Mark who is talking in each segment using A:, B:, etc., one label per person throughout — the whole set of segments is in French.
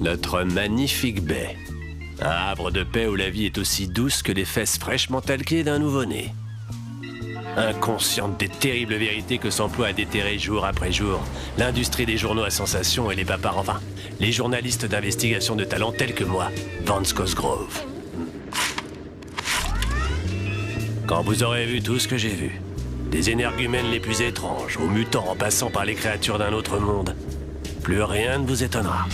A: Notre magnifique baie. Un havre de paix où la vie est aussi douce que les fesses fraîchement talquées d'un nouveau-né. Inconsciente des terribles vérités que s'emploie à déterrer jour après jour l'industrie des journaux à sensation et les papards, enfin, les journalistes d'investigation de talent tels que moi, Vance Cosgrove. Quand vous aurez vu tout ce que j'ai vu, des énergumènes les plus étranges, aux mutants en passant par les créatures d'un autre monde, plus rien ne vous étonnera.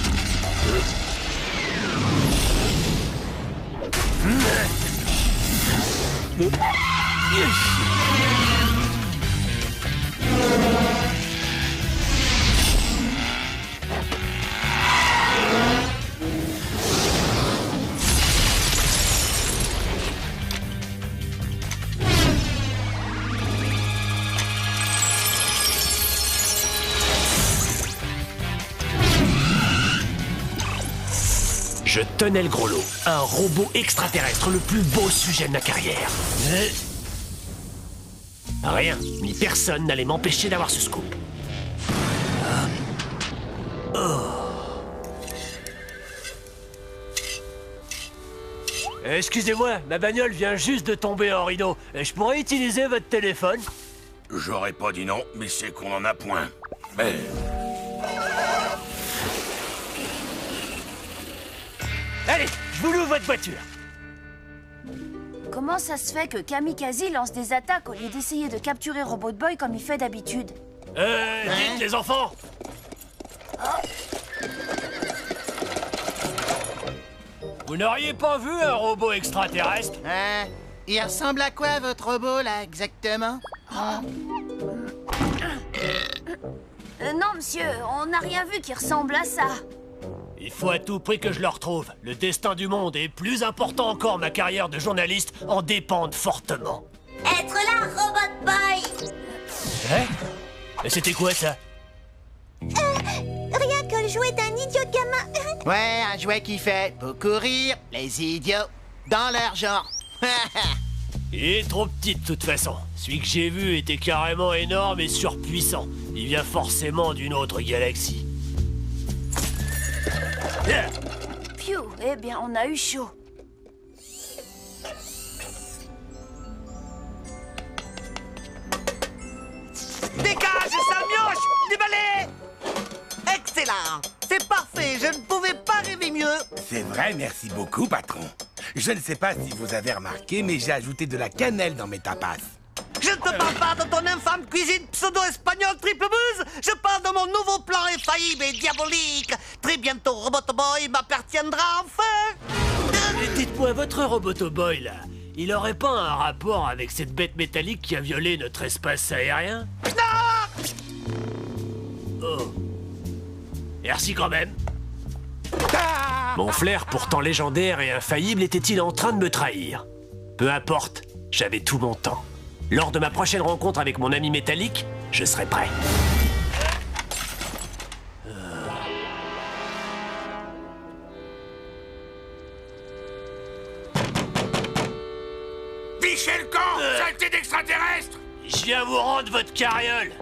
A: Je tenais le gros lot, un robot extraterrestre, le plus beau sujet de ma carrière. Rien, ni personne n'allait m'empêcher d'avoir ce scoop. Excusez-moi, ma bagnole vient juste de tomber en rideau. Je pourrais utiliser votre téléphone?
B: J'aurais pas dit non, mais c'est qu'on en a point. Mais...
A: Allez, je vous loue votre voiture.
C: Comment ça se fait que Kamikaze lance des attaques au lieu d'essayer de capturer Robot Boy comme il fait d'habitude?
A: Dites les enfants. Vous n'auriez pas vu un robot extraterrestre?
D: Il ressemble à quoi, votre robot, là, exactement?
C: Non, monsieur, on n'a rien vu qui ressemble à ça.
A: Il faut à tout prix que je le retrouve. Le destin du monde est plus important encore. Ma carrière de journaliste en dépend fortement.
E: Être là, Robot Boy!
A: Hein? Mais c'était quoi, ça?
E: Rien que le jouet d'un idiot gamin.
D: Ouais, un jouet qui fait beaucoup rire les idiots dans leur genre.
A: Il est trop petit de toute façon. Celui que j'ai vu était carrément énorme et surpuissant. Il vient forcément d'une autre galaxie.
C: Phew, eh bien, on a eu chaud.
F: Dégage, sale mioche! Déballé! Excellent! C'est parfait, je ne pouvais pas rêver mieux!
B: C'est vrai, merci beaucoup, patron. Je ne sais pas si vous avez remarqué, mais j'ai ajouté de la cannelle dans mes tapas.
F: Je ne te parle pas de ton infâme cuisine pseudo-espagnole triple buzz! Je parle de mon nouveau plan infaillible et diabolique! Très bientôt, Robot Boy m'appartiendra enfin!
A: Dites-moi, votre Robotoboy, là, il aurait pas un rapport avec cette bête métallique qui a violé notre espace aérien? Oh. Merci quand même. Mon flair, pourtant légendaire et infaillible, était-il en train de me trahir? Peu importe, j'avais tout mon temps. Lors de ma prochaine rencontre avec mon ami métallique, je serai prêt.
B: Fichez le camp, saleté d'extraterrestre!
A: Je viens vous rendre votre carriole.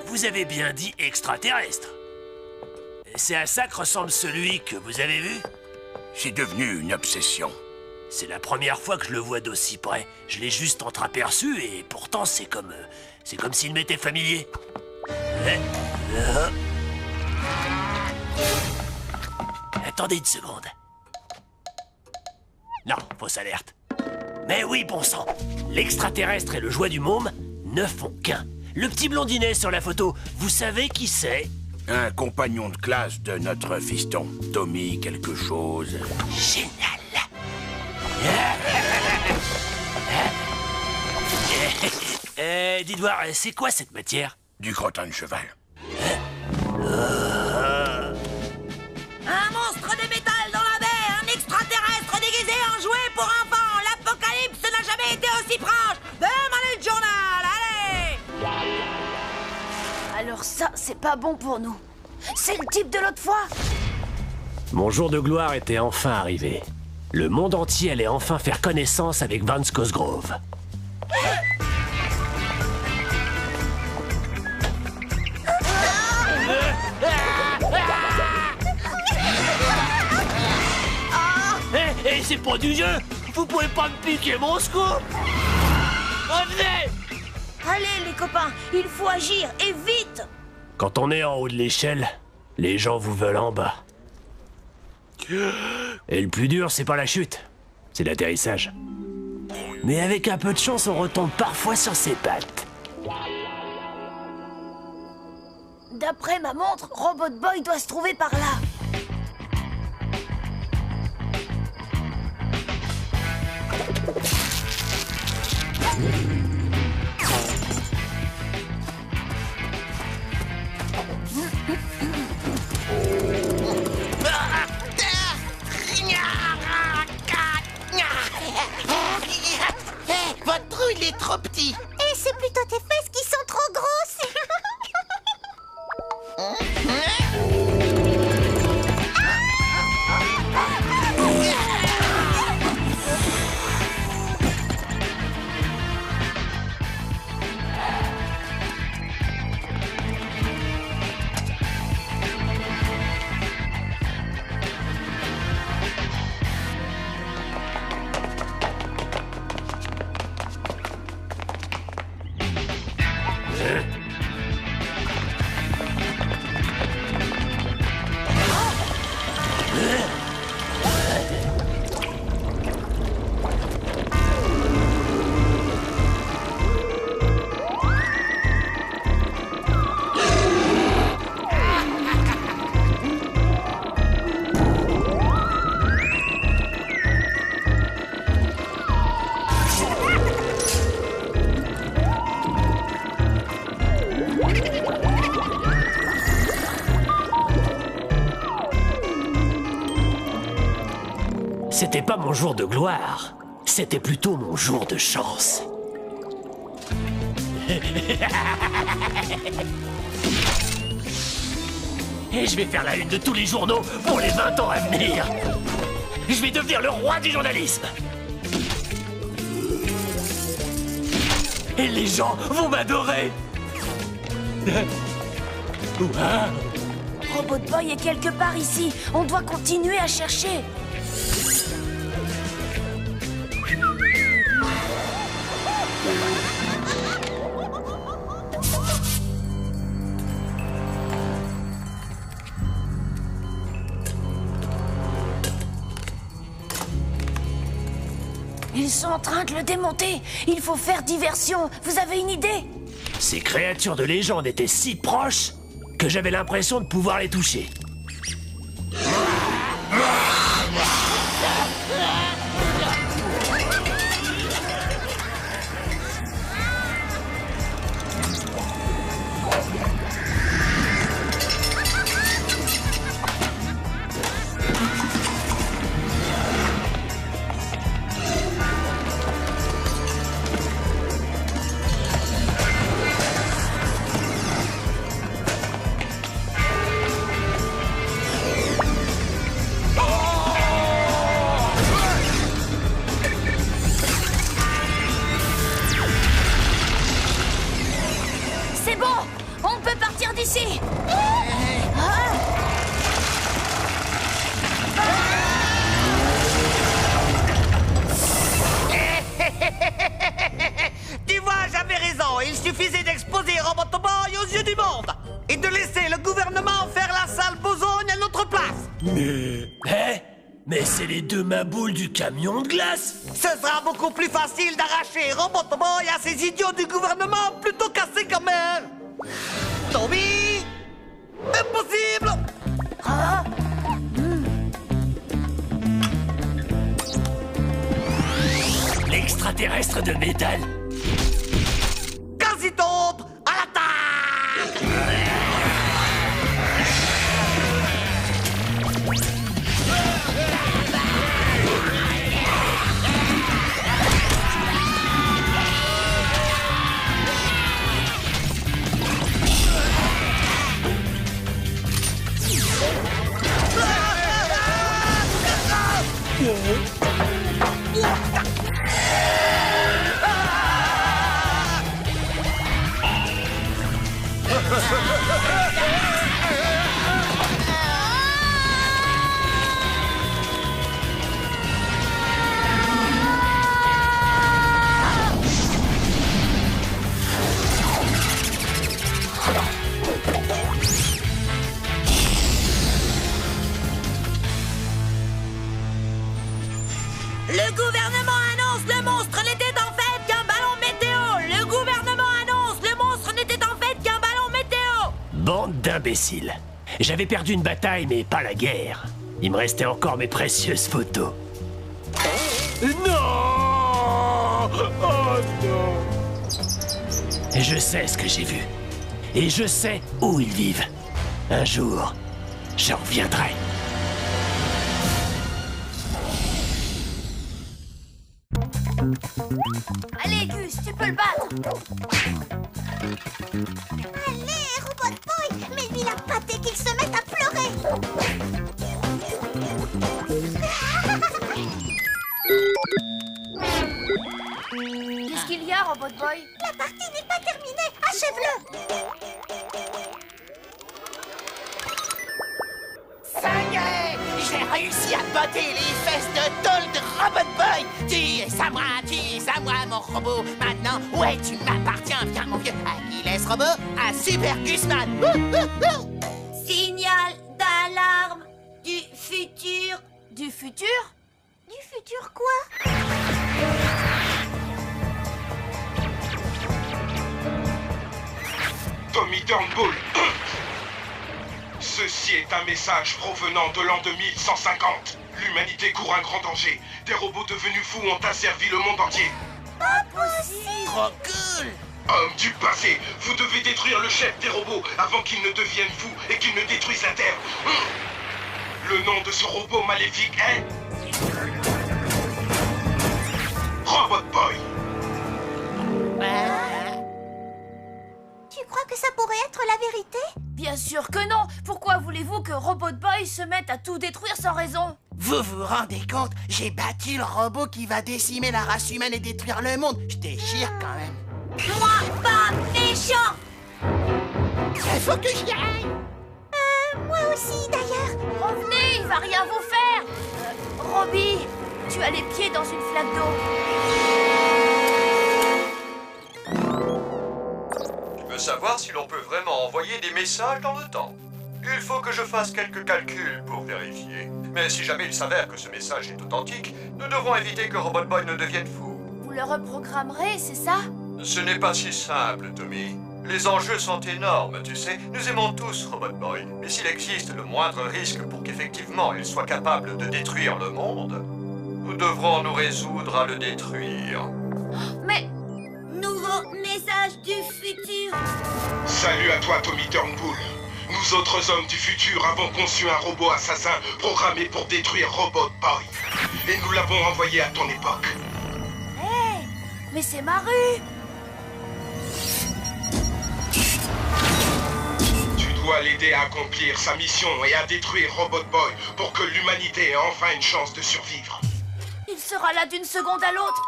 A: Vous avez bien dit extraterrestre. C'est à ça que ressemble celui que vous avez vu?
B: C'est devenu une obsession.
A: C'est la première fois que je le vois d'aussi près. Je l'ai juste entreaperçu et pourtant c'est comme s'il m'était familier. Attendez une seconde. Non, fausse alerte. Mais oui, bon sang. L'extraterrestre et le jouet du môme ne font qu'un. Le petit blondinet sur la photo, vous savez qui c'est?
B: Un compagnon de classe de notre fiston, Tommy quelque chose.
A: Génial. Dites voir, c'est quoi cette matière?
B: Du crottin de cheval.
E: Un monstre de métal dans la baie! Un extraterrestre déguisé en jouet pour enfants! L'apocalypse n'a jamais été aussi proche! Demandez le journal! Allez!
C: Alors ça, c'est pas bon pour nous. C'est le type de l'autre fois.
A: Mon jour de gloire était enfin arrivé. Le monde entier allait enfin faire connaissance avec Vance Cosgrove.
G: Eh, c'est pas du jeu! Vous pouvez pas me piquer mon scoop! Revenez!
C: Allez, les copains, il faut agir, et vite!
A: Quand on est en haut de l'échelle, les gens vous veulent en bas. Et le plus dur, c'est pas la chute, c'est l'atterrissage. Mais avec un peu de chance, on retombe parfois sur ses pattes.
C: D'après ma montre, Robot Boy doit se trouver par là.
D: Votre trou, il est trop petit.
H: Et c'est plutôt tes fesses qui sont trop grosses.
A: C'était pas mon jour de gloire, c'était plutôt mon jour de chance. Et je vais faire la une de tous les journaux pour les 20 ans à venir. Je vais devenir le roi du journalisme. Et les gens vont m'adorer.
C: Robot Boy est quelque part ici. On doit continuer à chercher. Ils sont en train de le démonter. Il faut faire diversion. Vous avez une idée?
A: Ces créatures de légende étaient si proches que j'avais l'impression de pouvoir les toucher.
C: C'est bon! On peut partir d'ici!
F: Tu vois, j'avais raison. Il suffisait d'exposer Robot Boy aux yeux du monde et de laisser le gouvernement faire la sale besogne à notre place.
A: Mais c'est les deux maboules du camion de glace!
F: Ce sera beaucoup plus facile d'arracher Robot Boy à ces idiots du gouvernement plutôt qu'à ces gamins. Toby, impossible.
A: L'extraterrestre de métal!
F: Quasi tombe à l'attaque.
A: Yeah.
E: gouvernement annonce le monstre n'était en fait qu'un ballon météo. Le gouvernement annonce le monstre n'était en fait qu'un ballon météo.
A: Bande d'imbéciles. J'avais perdu une bataille, mais pas la guerre. Il me restait encore mes précieuses photos. Non! Oh non! Je sais ce que j'ai vu. Et je sais où ils vivent. Un jour, j'en reviendrai.
C: Allez, Gus, tu peux le battre.
H: Allez, Robot Boy, mets-lui la pâte et qu'il se mette à pleurer.
C: Qu'est-ce qu'il y a, Robot Boy?
H: La partie n'est pas terminée, achève-le.
D: Ça y est, j'ai réussi à botter les fesses de tôle de Robot Boy. Tu es à moi, mon robot. Maintenant, ouais, tu m'appartiens. Viens, mon vieux Achilles Robot, à Super Gusman.
C: Signal d'alarme du futur. Du futur?
H: Du futur quoi?
I: Tommy Turnbull. Ceci est un message provenant de l'an 2150. L'humanité court un grand danger. Des robots devenus fous ont asservi le monde entier.
H: Pas possible.
D: Trop cool.
I: Hommes du passé, vous devez détruire le chef des robots avant qu'il ne devienne fou et qu'il ne détruise la Terre. Le nom de ce robot maléfique est... Robot Boy.
H: Tu crois que ça pourrait être la vérité?
C: Bien sûr que non. Pourquoi voulez-vous que Robot Boy se mette à tout détruire sans raison?
D: Vous vous rendez compte? J'ai battu le robot qui va décimer la race humaine et détruire le monde. Je déchire quand même.
E: Moi, pas méchant.
D: Il faut que j'y aille.
H: Moi aussi, d'ailleurs.
C: Revenez, il va rien vous faire. Robbie, tu as les pieds dans une flaque d'eau.
J: Je veux savoir si l'on peut vraiment envoyer des messages dans le temps. Il faut que je fasse quelques calculs pour vérifier. Mais si jamais il s'avère que ce message est authentique, nous devons éviter que Robot Boy ne devienne fou.
C: Vous le reprogrammerez, c'est ça?
J: Ce n'est pas si simple, Tommy. Les enjeux sont énormes, tu sais. Nous aimons tous Robot Boy. Mais s'il existe le moindre risque pour qu'effectivement il soit capable de détruire le monde, nous devrons nous résoudre à le détruire.
C: Mais...
E: Nouveau message du futur.
I: Salut à toi, Tommy Turnbull. Nous autres hommes du futur avons conçu un robot assassin programmé pour détruire Robot Boy. Et nous l'avons envoyé à ton époque.
C: Hé, mais c'est ma rue.
I: Tu dois l'aider à accomplir sa mission et à détruire Robot Boy pour que l'humanité ait enfin une chance de survivre.
C: Il sera là d'une seconde à l'autre.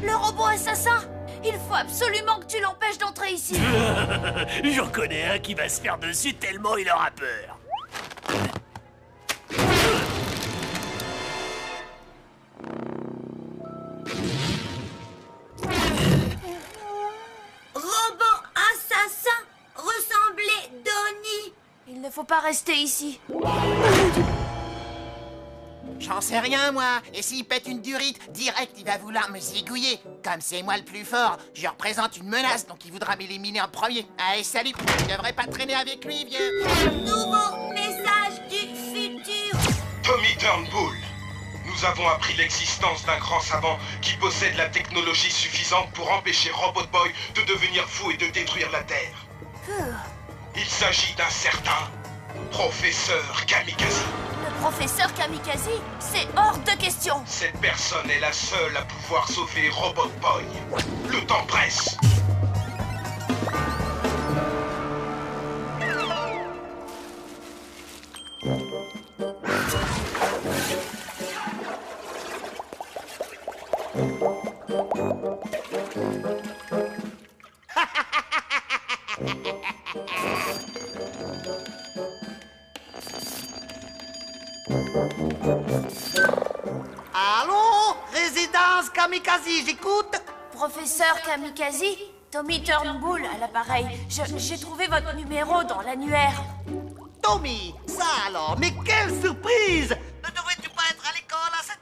C: Le robot assassin. Il faut absolument que tu l'empêches d'entrer ici.
A: J'en connais un qui va se faire dessus tellement il aura peur.
E: Robot assassin ressemblait Donnie.
C: Il ne faut pas rester ici.
D: J'en sais rien, moi. Et s'il pète une durite, direct, il va vouloir me zigouiller. Comme c'est moi le plus fort, je représente une menace, donc il voudra m'éliminer en premier. Allez, salut. Je devrais pas traîner avec lui, vieux.
E: Nouveau message du futur.
I: Tommy Turnbull, nous avons appris l'existence d'un grand savant qui possède la technologie suffisante pour empêcher Robot Boy de devenir fou et de détruire la Terre. Il s'agit d'un certain professeur Kamikaze.
C: Le professeur Kamikaze, c'est hors de question.
I: Cette personne est la seule à pouvoir sauver Robot Boy. Le temps presse.
F: Allô? Résidence Kamikaze, j'écoute.
C: Professeur Kamikaze, Tommy Turnbull à l'appareil. J'ai trouvé votre numéro dans l'annuaire.
F: Tommy, ça alors, mais quelle surprise! Ne devrais-tu pas être à l'école à cette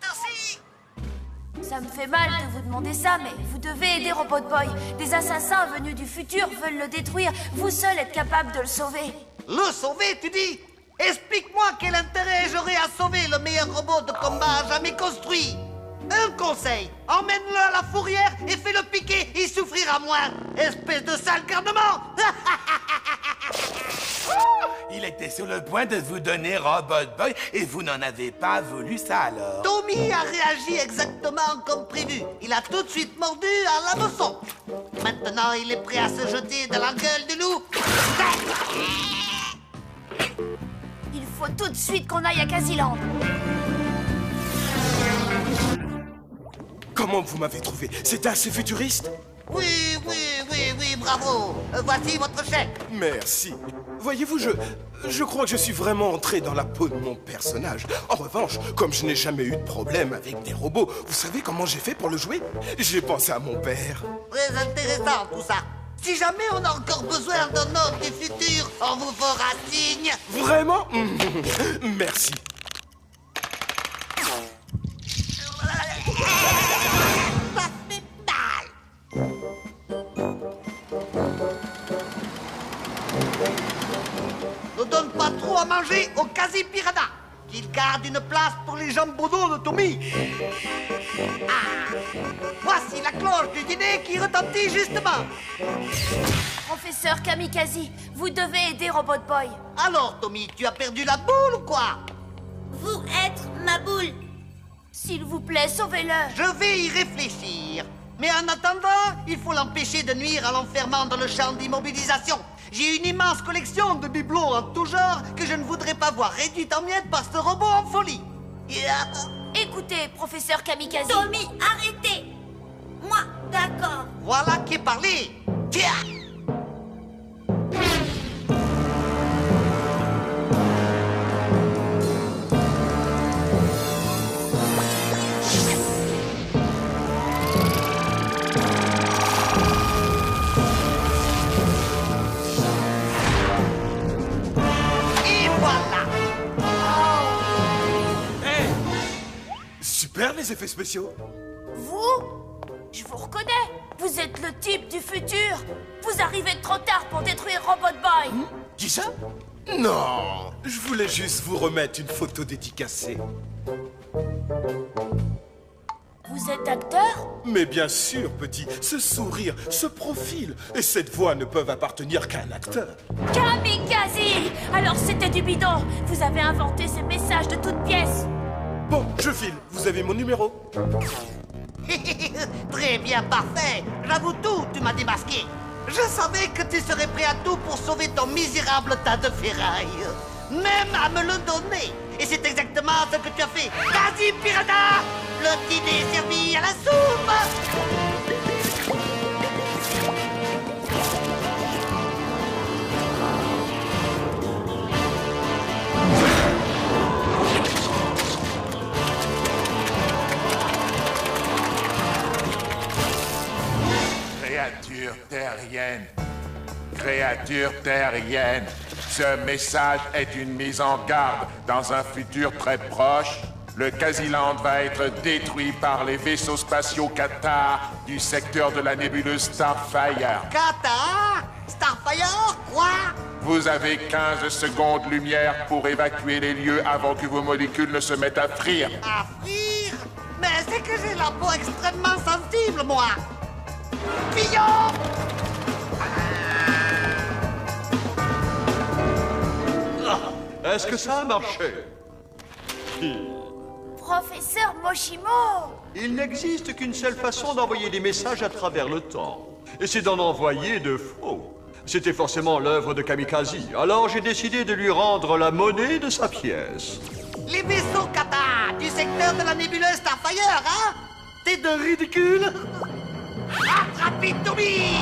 C: Ça me fait mal de vous demander ça, mais vous devez aider Robot Boy. Des assassins venus du futur veulent le détruire. Vous seul êtes capable de le sauver.
F: Le sauver, tu dis? Explique-moi quel intérêt j'aurais à sauver le meilleur robot de combat jamais construit. Un conseil, emmène-le à la fourrière et fais-le piquer, il souffrira moins. Espèce de sale garnement.
B: Il était sur le point de vous donner Robot Boy et vous n'en avez pas voulu ça alors.
F: Tommy a réagi exactement comme prévu. Il a tout de suite mordu à l'hameçon. Maintenant, il est prêt à se jeter dans la gueule du loup.
C: Il faut tout de suite qu'on aille à Casiland.
K: Comment vous m'avez trouvé? C'était assez futuriste?
F: Oui, bravo. Voici votre chèque.
K: Merci. Voyez-vous, je crois que je suis vraiment entré dans la peau de mon personnage. En revanche, comme je n'ai jamais eu de problème avec des robots, vous savez comment j'ai fait pour le jouer? J'ai pensé à mon père.
F: Très intéressant tout ça. Si jamais on a encore besoin d'un homme du futur, on vous fera signe.
K: Vraiment? Merci.
F: Ça fait mal. Ne donne pas trop à manger au quasi-piranha. Qu'il garde une place pour les jambons de Tommy. Ah, voici la cloche du dîner qui retentit justement.
C: Professeur Kamikaze, vous devez aider Robot Boy.
F: Alors, Tommy, tu as perdu la boule ou quoi?
H: Vous êtes ma boule.
C: S'il vous plaît, sauvez-le.
F: Je vais y réfléchir. Mais en attendant, il faut l'empêcher de nuire en l'enfermant dans le champ d'immobilisation. J'ai une immense collection de bibelots en tout genre que je ne voudrais pas voir réduite en miettes par ce robot en folie.
C: Écoutez, professeur Kamikaze.
H: Tommy, arrêtez. Moi, d'accord.
F: Voilà qui est parlé. Tiens.
K: Super les effets spéciaux.
C: Vous? Je vous reconnais. Vous êtes le type du futur. Vous arrivez trop tard pour détruire Robot Boy.
K: Qui ça? Non, je voulais juste vous remettre une photo dédicacée.
C: Vous êtes acteur?
K: Mais bien sûr, petit, ce sourire, ce profil et cette voix ne peuvent appartenir qu'à un acteur.
C: Kamikaze! Alors c'était du bidon. Vous avez inventé ces messages de toutes pièces.
K: Bon, je file. Vous avez mon numéro?
F: Très bien, parfait. J'avoue tout, tu m'as démasqué. Je savais que tu serais prêt à tout pour sauver ton misérable tas de ferraille. Même à me le donner. Et c'est exactement ce que tu as fait. Vas-y, piranha! Le dîner est servi à la soupe!
L: Créature terrienne. Créature terrienne. Ce message est une mise en garde. Dans un futur très proche, le Casiland va être détruit par les vaisseaux spatiaux Qatar du secteur de la nébuleuse Starfire.
F: Qatar? Starfire? Quoi?
L: Vous avez 15 secondes lumière pour évacuer les lieux avant que vos molécules ne se mettent à frire.
F: À frire? Mais c'est que j'ai la peau extrêmement sensible, moi. Pillon!
M: Est-ce que ça a marché?
C: Professeur Moshimo!
M: Il n'existe qu'une seule façon d'envoyer des messages à travers le temps. Et c'est d'en envoyer de faux. C'était forcément l'œuvre de Kamikaze. Alors j'ai décidé de lui rendre la monnaie de sa pièce.
F: Les vaisseaux Qatar du secteur de la nébuleuse Starfire, hein? T'es de ridicule? Attrapez Tommy!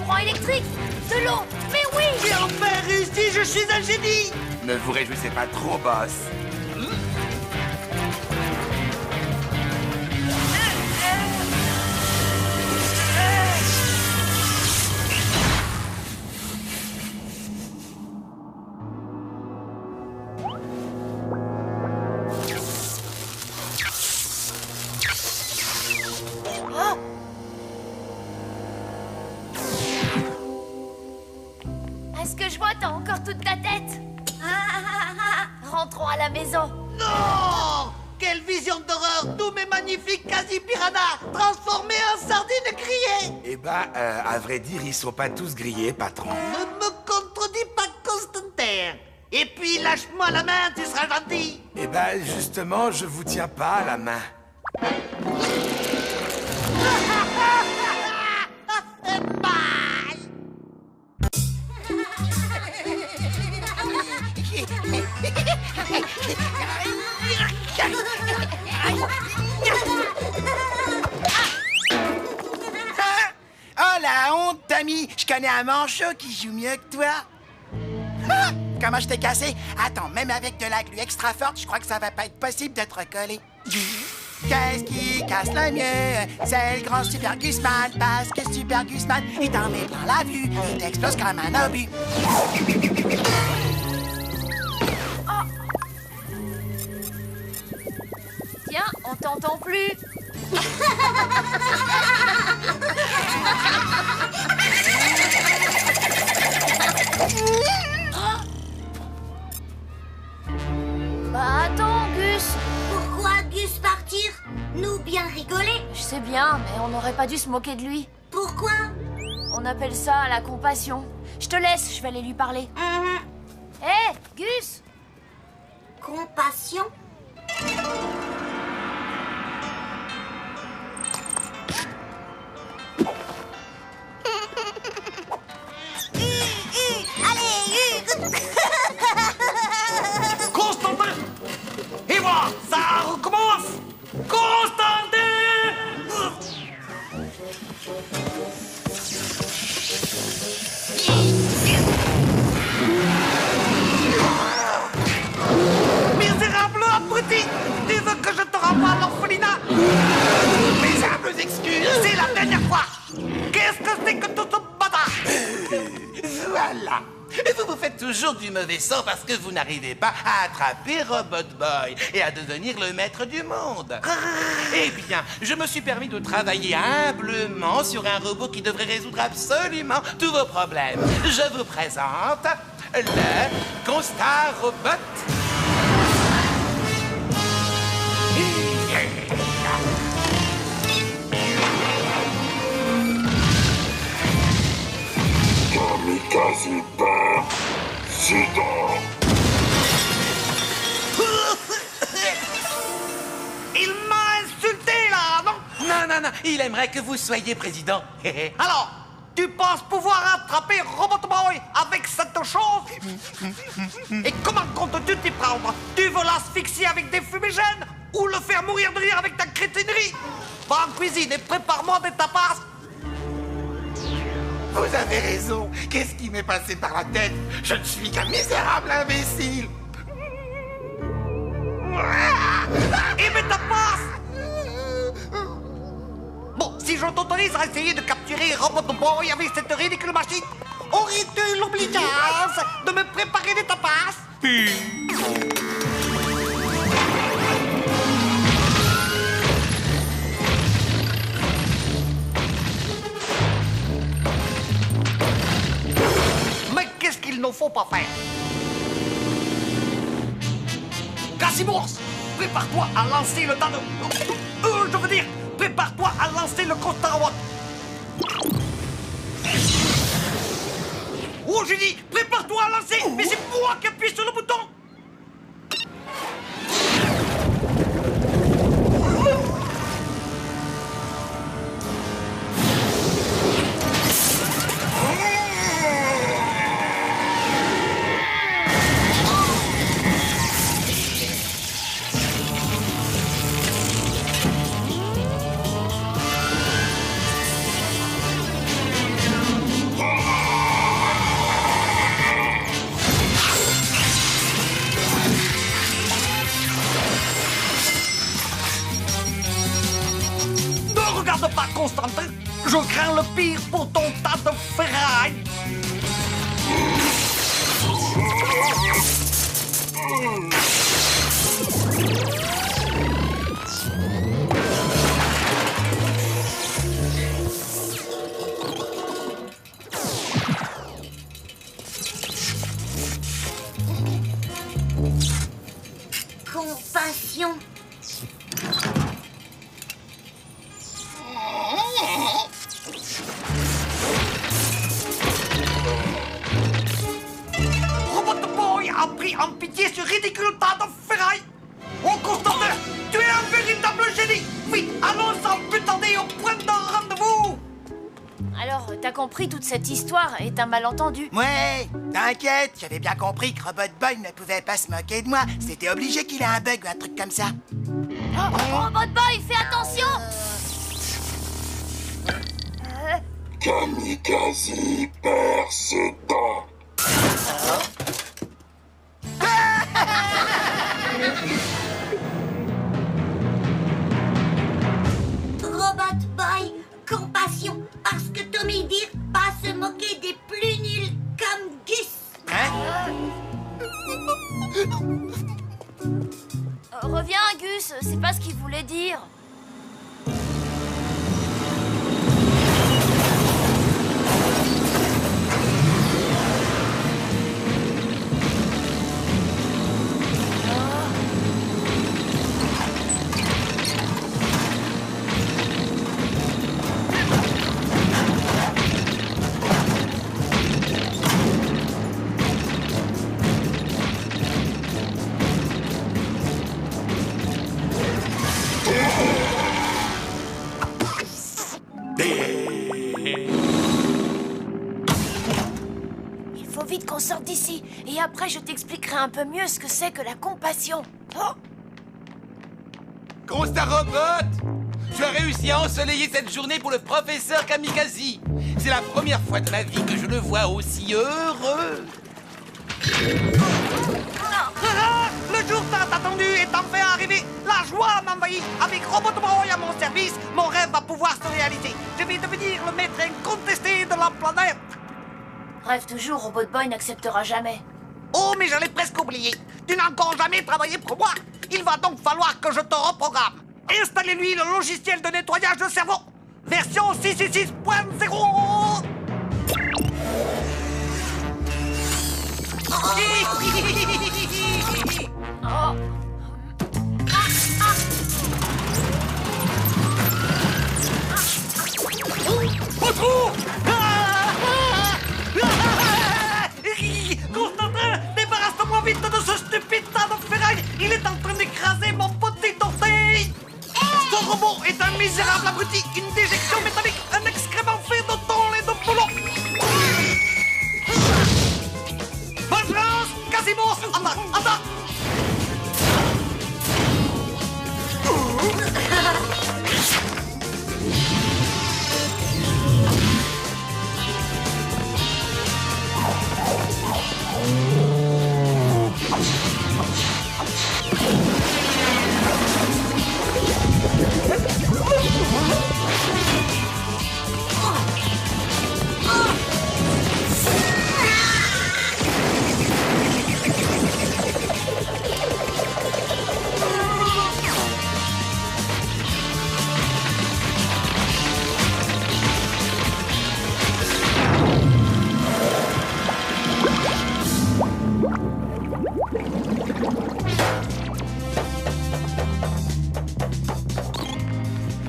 C: courant électrique, de l'eau, mais oui!
F: J'ai enfin réussi, je suis un génie!
B: Ne vous réjouissez pas trop, boss.
C: Est-ce que je vois, t'as encore toute ta tête? Rentrons à la maison.
F: Non! Quelle vision d'horreur! Tous mes magnifiques quasi-piranhas transformés en sardines grillées!
B: Eh ben, à vrai dire, ils sont pas tous grillés, patron.
F: Ne me contredis pas, Constantin! Et puis, lâche-moi la main, tu seras gentil!
B: Eh ben, justement, je vous tiens pas à la main.
D: Oh la honte, Tommy! Je connais un manchot qui joue mieux que toi! Ah! Comment je t'ai cassé? Attends, même avec de la glu extra forte, je crois que ça va pas être possible de te recoller. Qu'est-ce qui casse le mieux? C'est le grand Super Gusman, parce que Super Gusman, il t'en met plein la vue, il t'explose comme un obus.
C: Tiens, on t'entend plus. Bah attends, Gus.
H: Pourquoi Gus partir? Nous bien rigoler?
C: Je sais bien, mais on n'aurait pas dû se moquer de lui.
H: Pourquoi?
C: On appelle ça la compassion. Je te laisse, je vais aller lui parler. Hé, Gus!
H: Compassion?
F: Constantin! Et voilà, ça recommence! Constantin! Misérable abruti! Tu veux que je te renvoie à l'orphelinat?
B: Mes humbles excuses!
F: C'est la dernière fois! Qu'est-ce que c'est que tout ce bazar?
B: Voilà. Vous vous faites toujours du mauvais sang parce que vous n'arrivez pas à attraper Robot Boy et à devenir le maître du monde. Eh bien, je me suis permis de travailler humblement sur un robot qui devrait résoudre absolument tous vos problèmes. Je vous présente le Constar Robot.
L: Kamikaze Père, Zidane.
F: Il m'a insulté, là, non?
B: Non, il aimerait que vous soyez président.
F: Alors, tu penses pouvoir attraper Robot Boy avec cette chose? Et comment comptes-tu t'y prendre? Tu veux l'asphyxier avec des fumigènes? Ou le faire mourir de rire avec ta crétinerie? Va en cuisine et prépare-moi des tapas.
B: Vous avez raison. Qu'est-ce qui m'est passé par la tête? Je ne suis qu'un misérable imbécile.
F: Et mes tapas! Bon, si je t'autorise à essayer de capturer Robot Boy avec cette ridicule machine, aurais-tu l'obligeance de me préparer des tapas? Mais qu'est-ce qu'il ne faut pas faire? Cassimours, prépare-toi à lancer le dado. Je veux dire, prépare-toi à lancer le Constar. Oh, j'ai dit, prépare-toi à lancer, mais c'est moi qui appuie sur le bouton. Je crains le pire pour ton tas de ferraille.
H: Compassion.
F: Robot Boy a pris en pitié ce ridicule tas de ferraille. Oh, Constantin, tu es un véritable génie. Vite, allons sans plus tarder au point d'un rendez-vous.
C: Alors, t'as compris, toute cette histoire est un malentendu.
D: Ouais, t'inquiète, j'avais bien compris que Robot Boy ne pouvait pas se moquer de moi. C'était obligé qu'il ait un bug ou un truc comme ça.
C: Oh, Robot Boy, fais attention!
I: Kamikaze perd ses dents.
H: Robot Boy, compassion, parce que Tommy dit pas se moquer des plus nuls comme Gus.
C: Reviens, Gus, c'est pas ce qu'il voulait dire. Il faut vite qu'on sorte d'ici, et après je t'expliquerai un peu mieux ce que c'est que la compassion. Oh,
B: Constat Robot, tu as réussi à ensoleiller cette journée pour le professeur Kamikaze. C'est la première fois de ma vie que je le vois aussi heureux.
F: Le jour tant attendu est enfin arrivé. La joie m'envahit. Avec Robot Boy à mon service, mon rêve va pouvoir se réaliser. Je vais devenir le maître incontesté de la planète.
C: rêve toujours, Robot Boy n'acceptera jamais.
F: Oh, mais j'allais presque oublier. Tu n'as encore jamais travaillé pour moi. Il va donc falloir que je te reprogramme. Installez-lui le logiciel de nettoyage de cerveau. Version 666.0.
C: Oh.
F: Constantin, débarrasse-moi vite de ce stupide tas de ferraille. Il est en train d'écraser mon petit orteil. Ce robot est un misérable abruti, une déjection métallique, un excrément fait de thon et de boulot. Bonne chance, Casimos. Attends.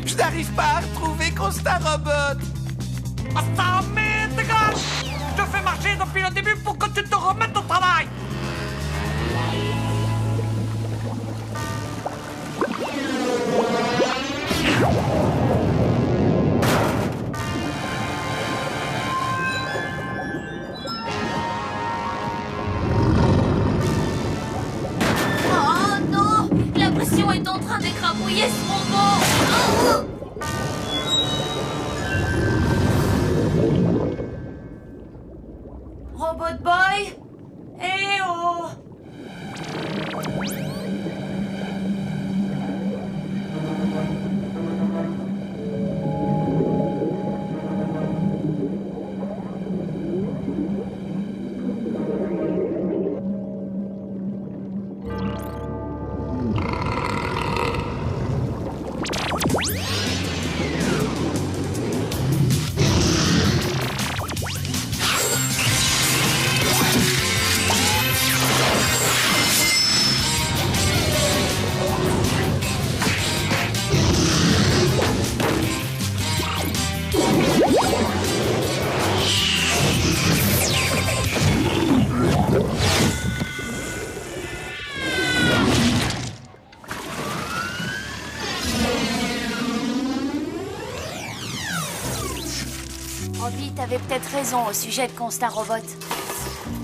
B: Je n'arrive pas à retrouver Constat Robot.
F: Ça m'est égal. Je fais marcher depuis le début pour que tu te remettes au travail.
C: Oh non, la pression est en train d'écrabouiller ce robot. Oh. Robot Boy? Eh oh! avez peut-être raison au sujet de Constat Robot.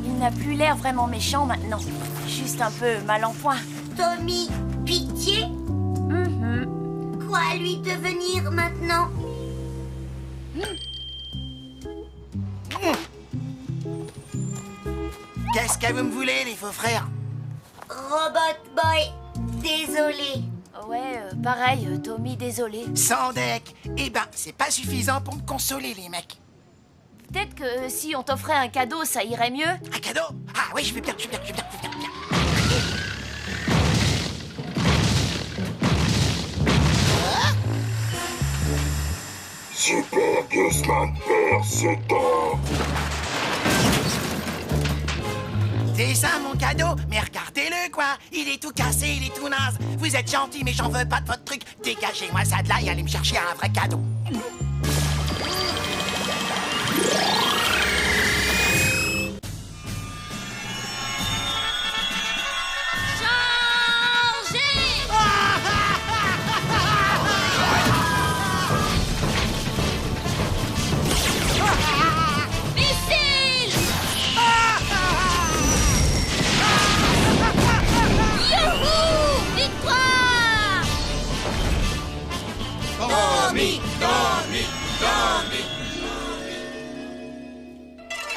C: Il n'a plus l'air vraiment méchant maintenant. Juste un peu mal en point.
H: Tommy, pitié? Quoi lui devenir maintenant?
D: Qu'est-ce que vous me voulez, les faux frères?
H: Robot Boy, désolé.
C: Ouais, pareil, Tommy, désolé.
D: Sans deck. Eh ben, c'est pas suffisant pour me consoler, les mecs.
C: Peut-être que si on t'offrait un cadeau, ça irait mieux.
D: Un cadeau? Ah oui, je vais bien.
I: Super Guzman perd ses temps.
D: C'est ça, mon cadeau? Mais regardez-le, quoi. Il est tout cassé, il est tout naze. Vous êtes gentil, mais j'en veux pas de votre truc. Dégagez-moi ça de là et allez me chercher un vrai cadeau.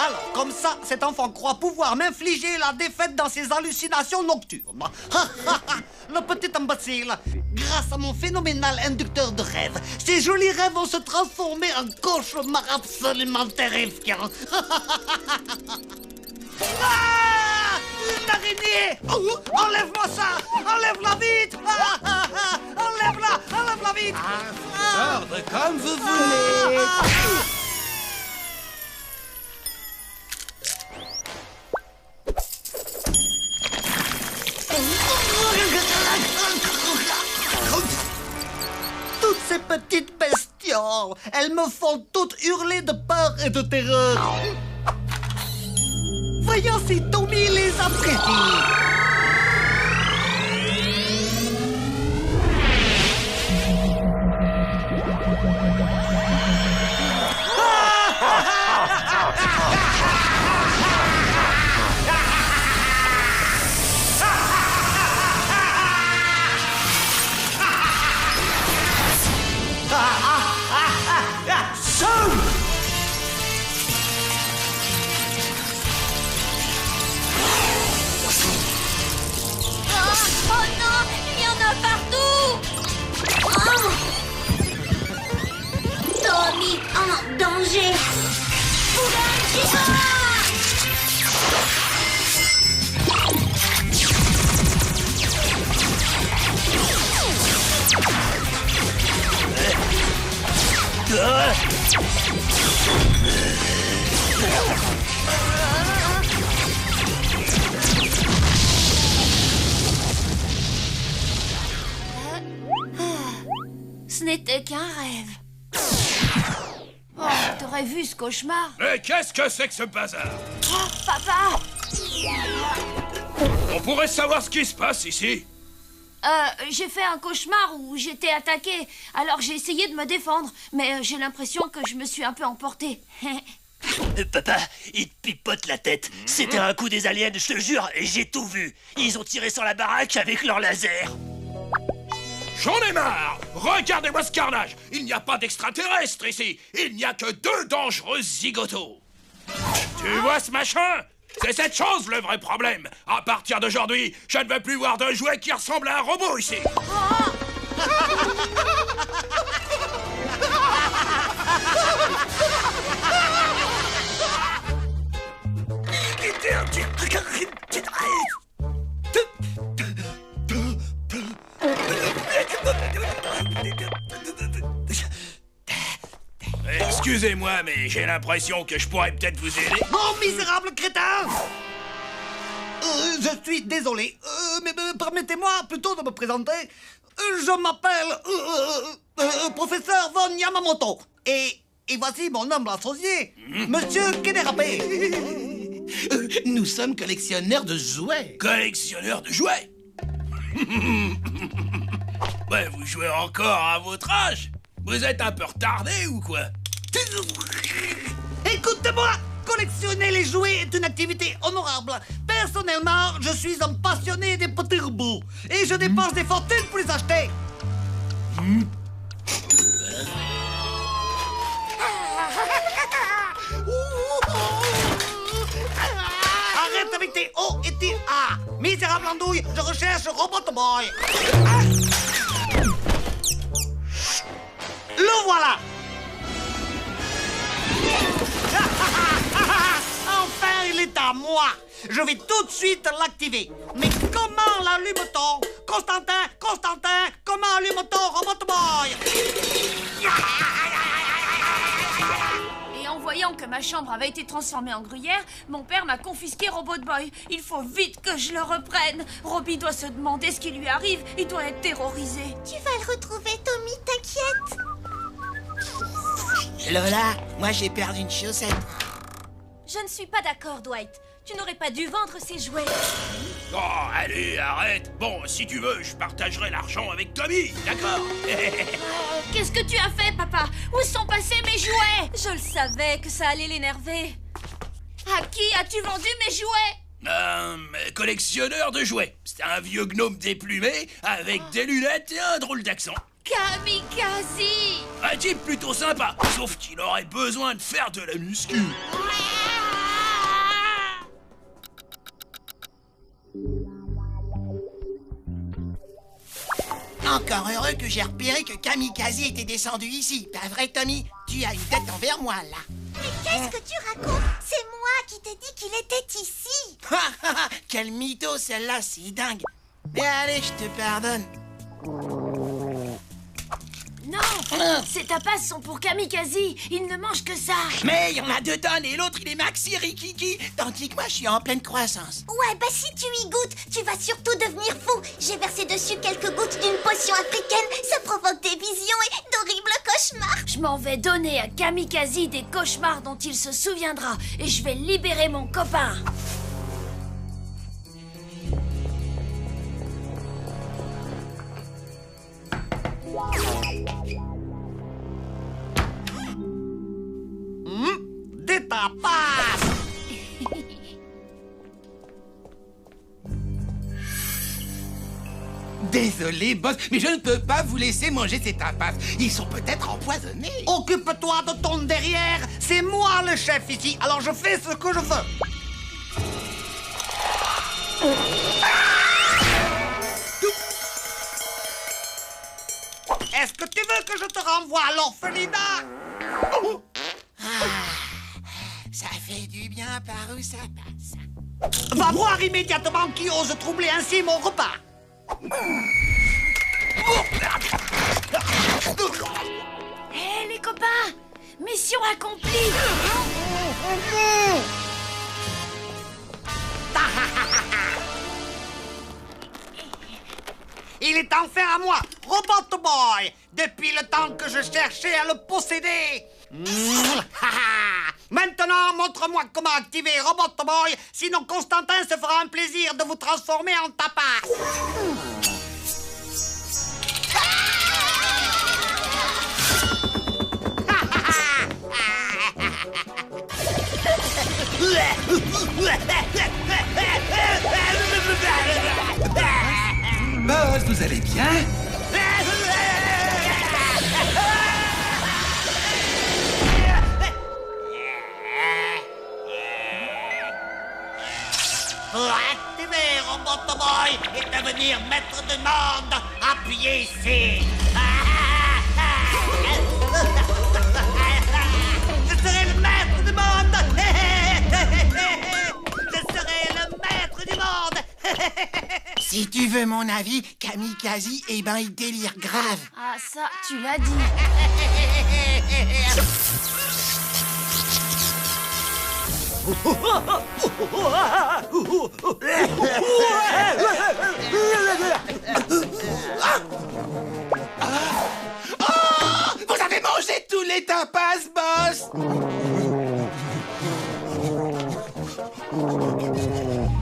F: Alors, comme ça, cet enfant croit pouvoir m'infliger la défaite dans ses hallucinations nocturnes. Le petit imbécile. Grâce à mon phénoménal inducteur de rêves, ces jolis rêves vont se transformer en cauchemars absolument terrifiants. Ah! Une araignée! Enlève-moi ça! Enlève-la vite! Enlève-la vite!
B: Ordre comme vous voulez.
F: Toutes ces petites bestioles, elles me font toutes hurler de peur et de terreur. Voyons si Tommy les apprécie.
H: Oh non, il y en a partout! Tommy en danger!
C: Ce n'était qu'un rêve. Oh, t'aurais vu ce cauchemar?
N: Mais qu'est-ce que c'est que ce bazar?
C: Oh, papa!
N: On pourrait savoir ce qui se passe ici?
C: J'ai fait un cauchemar où j'étais attaquée. Alors j'ai essayé de me défendre, mais j'ai l'impression que je me suis un peu emportée.
G: Papa, il te pipote la tête. C'était un coup des aliens, je te jure, et j'ai tout vu. Ils ont tiré sur la baraque avec leur laser.
N: J'en ai marre! Regardez-moi ce carnage! Il n'y a pas d'extraterrestres ici! Il n'y a que 2 dangereux zigotos! Tu vois ce machin? C'est cette chose le vrai problème! À partir d'aujourd'hui, je ne veux plus voir de jouet qui ressemble à un robot ici! Excusez-moi, mais j'ai l'impression que je pourrais peut-être vous aider.
F: Oh, misérable crétin! Je suis désolé, mais permettez-moi plutôt de me présenter. Je m'appelle professeur Von Yamamoto. Et voici mon humble associé, Monsieur Kenerabe.
B: Nous sommes collectionneurs de jouets.
N: Collectionneurs de jouets? Ouais, vous jouez encore à votre âge? Vous êtes un peu retardé ou quoi?
F: Et Écoute-moi, collectionner les jouets est une activité honorable. Personnellement, je suis un passionné des petits robots et je dépense des fortunes pour les acheter. Arrête avec tes O et tes A. Misérable andouille, je recherche Robot Boy. Le voilà. Enfin, il est à moi. Je vais tout de suite l'activer. Mais comment l'allume-t-on? Constantin, comment allume-t-on Robot Boy?
C: Et en voyant que ma chambre avait été transformée en gruyère, mon père m'a confisqué Robot Boy. Il faut vite que je le reprenne. Robbie doit se demander ce qui lui arrive. Il doit être terrorisé.
H: Tu vas le retrouver, Tommy, t'inquiète.
D: Lola, moi j'ai perdu une chaussette.
C: Je ne suis pas d'accord, Dwight. Tu n'aurais pas dû vendre ces jouets.
N: Oh, allez, arrête. Bon, si tu veux, je partagerai l'argent avec Tommy, d'accord?
C: Qu'est-ce que tu as fait, papa? Où sont passés mes jouets? Je le savais que ça allait l'énerver. À qui as-tu vendu mes jouets?
N: Collectionneur de jouets. C'est un vieux gnome déplumé avec des lunettes et un drôle d'accent.
C: Kamikaze!
N: Un type plutôt sympa, sauf qu'il aurait besoin de faire de la muscu.
D: Encore heureux que j'ai repéré que Kamikaze était descendu ici. Pas vrai, Tommy? Tu as une tête envers moi, là.
H: Mais qu'est-ce que tu racontes? C'est moi qui t'ai dit qu'il était ici.
D: Quel mytho, celle-là, c'est dingue. Mais allez, je te pardonne.
C: Non! Ces tapas sont pour Kamikaze. Il ne mange que ça.
D: Mais il y en a 2 tonnes et l'autre, il est maxi rikiki. Tandis que moi, je suis en pleine croissance.
H: Ouais, bah si tu y goûtes, tu vas surtout devenir fou. J'ai versé dessus quelques gouttes d'une potion africaine. Ça provoque des visions et d'horribles cauchemars.
C: Je m'en vais donner à Kamikaze des cauchemars dont il se souviendra. Et je vais libérer mon copain.
F: Des tapas.
B: Désolé, boss, mais je ne peux pas vous laisser manger ces tapas. Ils sont peut-être empoisonnés.
F: Occupe-toi de ton derrière. C'est moi le chef ici, alors je fais ce que je veux. Est-ce que tu veux que je te renvoie à l'orphelinat?
D: Ça fait du bien par où ça passe.
F: Va voir immédiatement qui ose troubler ainsi mon repas.
C: Hé, les copains! Mission accomplie!
F: Il est enfin à moi, Robot Boy, depuis le temps que je cherchais à le posséder. Maintenant, montre-moi comment activer Robot Boy, sinon Constantin se fera un plaisir de vous transformer en tapas.
B: Boss, vous allez bien?
F: Pour activer Robot Boy et devenir maître de monde, appuyez ici. Je serai le maître du monde. Je serai le maître du monde.
D: Si tu veux mon avis, Kamikaze, eh ben, il délire grave.
C: Ah, ça, tu l'as dit.
B: Vous avez mangé tous les tapas, boss!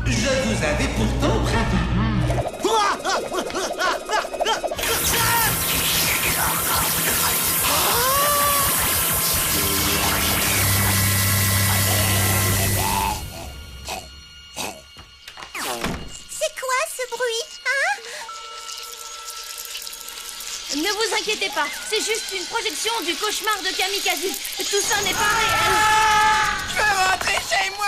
B: Je vous avais pourtant prévenu.
C: Ne vous inquiétez pas, c'est juste une projection du cauchemar de Kamikaze. Tout ça n'est pas réel.
B: Je veux rentrer chez moi.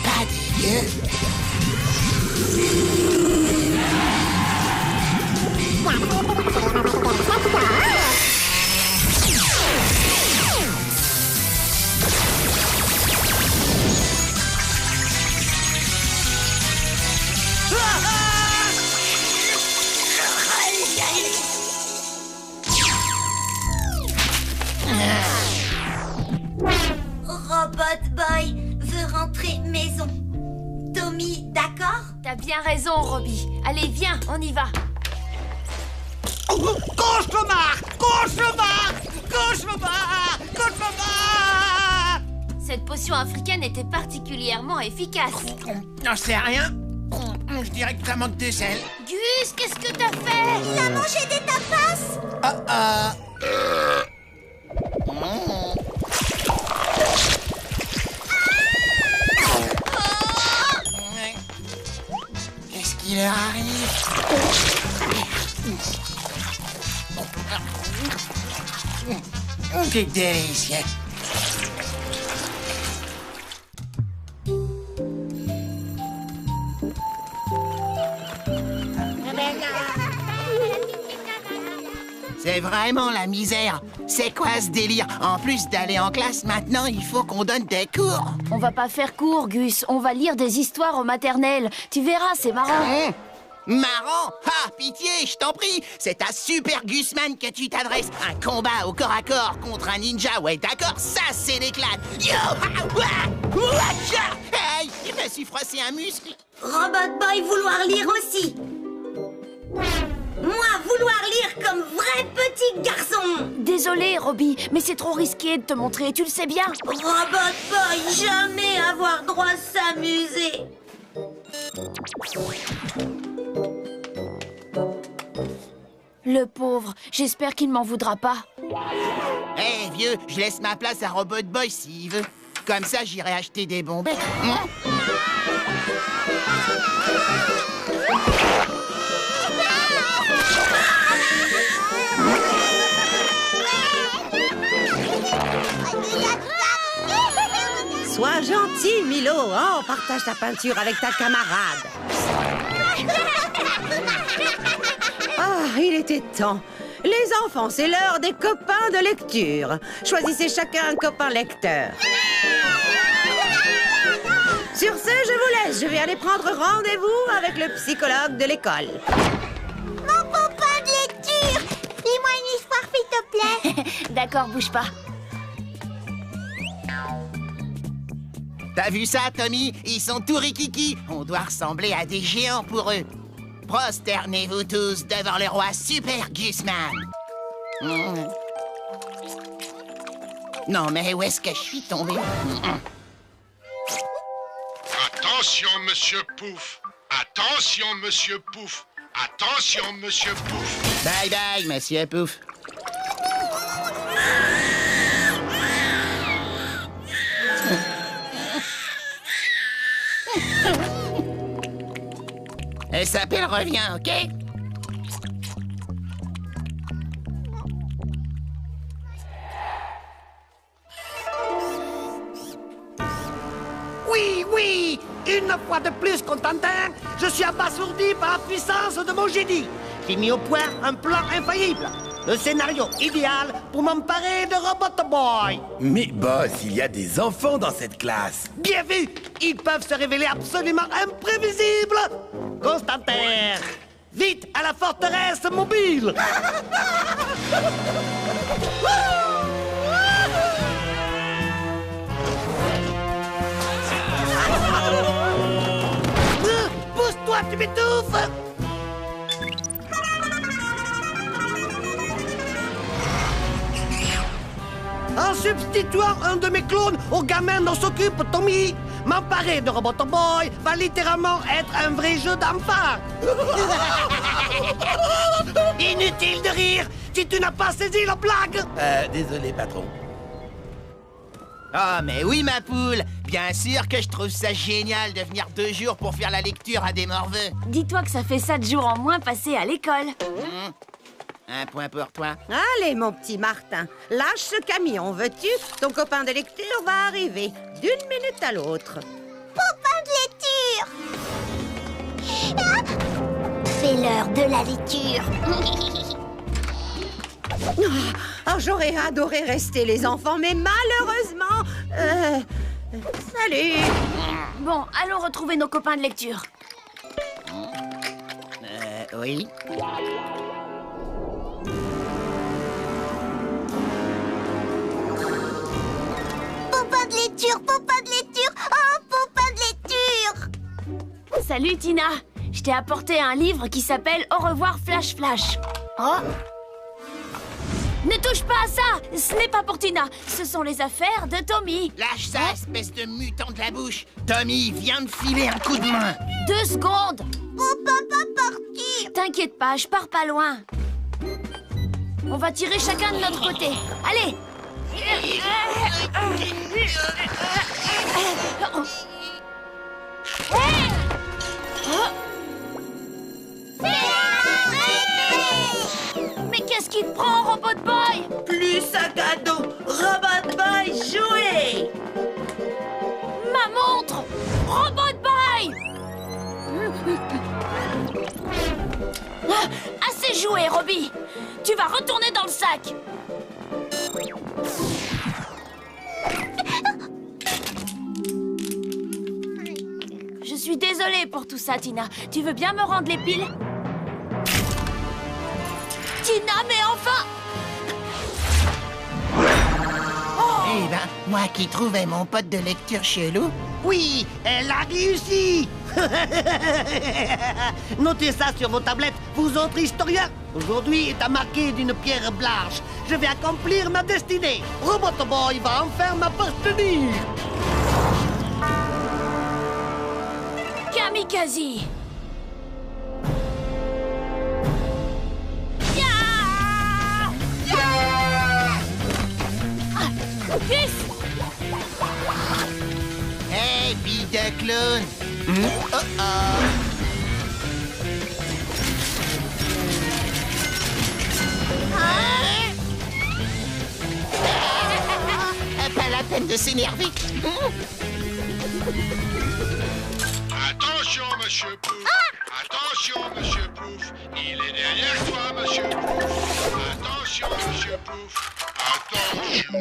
D: Pas dégueu.
H: Robot Boy veut rentrer maison. Tommy, d'accord?
C: T'as bien raison, Robbie. Allez, viens, on y va.
F: Cauchemar! Cauchemar! Cauchemar! Cauchemar!
C: Cette potion africaine était particulièrement efficace.
B: J'en sais rien. Je dirais que ça manque de sel.
C: Gus, qu'est-ce que t'as fait?
H: Il a mangé des tapas?
B: Qu'est-ce qui leur arrive? C'est délicieux. C'est vraiment la misère. C'est quoi ce délire? En plus d'aller en classe, maintenant, il faut qu'on donne des cours.
C: On va pas faire cours, Gus. On va lire des histoires au maternel. Tu verras, c'est marrant.
B: Marrant? Ah, pitié, je t'en prie. C'est à Super Gusman que tu t'adresses. Un combat au corps à corps contre un ninja. Ouais, d'accord, ça, c'est l'éclate. Yo! Ah, ouah, ouacha! Hey, je me suis froissé un muscle.
H: Robot Boy vouloir lire aussi. Moi, vouloir lire comme vrai petit garçon.
C: Désolé, Robbie, mais c'est trop risqué de te montrer, tu le sais bien.
H: Robot Boy, jamais avoir droit à s'amuser.
C: Le pauvre, j'espère qu'il m'en voudra pas.
B: Hé, vieux, je laisse ma place à Robot Boy s'il veut. Comme ça, j'irai acheter des bonbons.
E: Sois gentil, Milo. Oh, partage ta peinture avec ta camarade. Ah, il était temps. Les enfants, c'est l'heure des copains de lecture. Choisissez chacun un copain lecteur. Sur ce, je vous laisse. Je vais aller prendre rendez-vous avec le psychologue de l'école.
H: Mon copain de lecture, lis-moi une histoire, s'il te plaît.
C: D'accord, bouge pas.
B: T'as vu ça, Tommy? Ils sont tout rikiki. On doit ressembler à des géants pour eux. Prosternez-vous tous devant le roi Super Gusman. Non, mais où est-ce que je suis tombé?
I: Attention, monsieur Pouf. Attention, monsieur Pouf. Attention, monsieur Pouf.
B: Bye bye, monsieur Pouf. Elle s'appelle Reviens, ok?
F: Oui, oui! Une fois de plus, Constantin, je suis abasourdi par la puissance de mon génie. J'ai mis au point un plan infaillible. Le scénario idéal pour m'emparer de Robot Boy.
O: Mais boss, il y a des enfants dans cette classe.
F: Bien vu! Ils peuvent se révéler absolument imprévisibles. Constantin, vite à la forteresse mobile. Pousse-toi, tu m'étouffes. substituant un de mes clones au gamin dont s'occupe Tommy, m'emparer de Robot Boy va littéralement être un vrai jeu d'enfant. Inutile de rire si tu n'as pas saisi la blague.
O: Désolé, patron.
D: Ah, mais oui, ma poule. Bien sûr que je trouve ça génial de venir 2 jours pour faire la lecture à des morveux.
C: Dis-toi que ça fait 7 jours en moins passés à l'école.
D: Un point pour toi.
E: Allez, mon petit Martin, lâche ce camion, veux-tu? Ton copain de lecture va arriver, d'une minute à l'autre.
H: Copain de lecture. Ah, c'est l'heure de la lecture.
E: J'aurais adoré rester, les enfants, mais malheureusement... Salut!
C: Bon, allons retrouver nos copains de lecture.
D: Oui.
H: Copain de lecture, copain de lecture. Oh, copain de lecture.
C: Salut, Tina. Je t'ai apporté un livre qui s'appelle Au revoir, Flash Flash. Oh! Ne touche pas à ça! Ce n'est pas pour Tina. Ce sont les affaires de Tommy.
D: Lâche ça, espèce de mutant de la bouche. Tommy vient de filer un coup de main.
C: 2 secondes.
H: On peut pas partir.
C: T'inquiète pas, je pars pas loin. On va tirer chacun de notre côté. Allez! Mais qu'est-ce qui te prend, Robot Boy?
E: Plus sac à dos, Robot Boy, jouez!
C: Ma montre! Robot Boy! Assez joué, Robbie! Tu vas retourner dans le sac! Je suis désolée pour tout ça, Tina. Tu veux bien me rendre les piles? Tina, mais enfin!
D: Eh ben, moi qui trouvais mon pote de lecture chelou.
F: Oui, elle a réussi. Notez ça sur vos tablettes, vous autres historiens. Aujourd'hui est à marquer d'une pierre blanche. Je vais accomplir ma destinée. Robot Boy va enfin m'appartenir.
C: Kamikaze! Gus!
D: Hey, bille de clown! Pas la peine de s'énerver.
I: Attention, monsieur Pouf. Attention, monsieur Pouf. Il est derrière toi, monsieur Pouf. Attention, monsieur Pouf. Attention.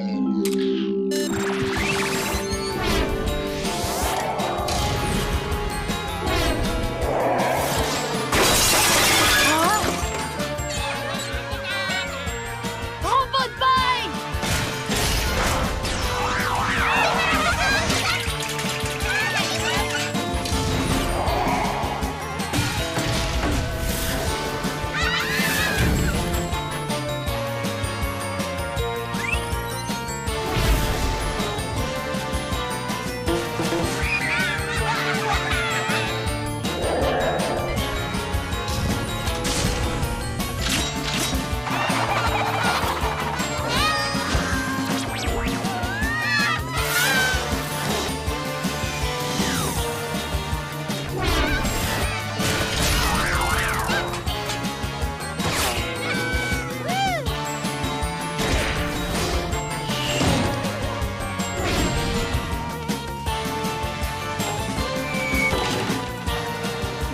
C: Robot Boy!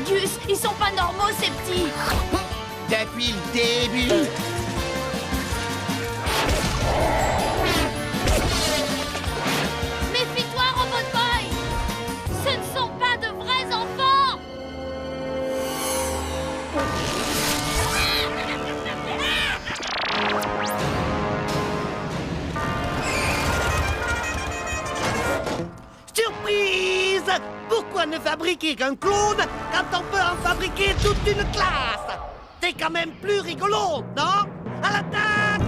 C: Gus, ils sont pas normaux, ces petits!
D: Depuis le début.
C: Méfie-toi, Robot Boy! Ce ne sont pas de vrais enfants!
F: Surprise! Pourquoi ne fabriquer qu'un clone quand on peut en fabriquer toute une classe? C'est quand même plus rigolo, non? À l'attaque!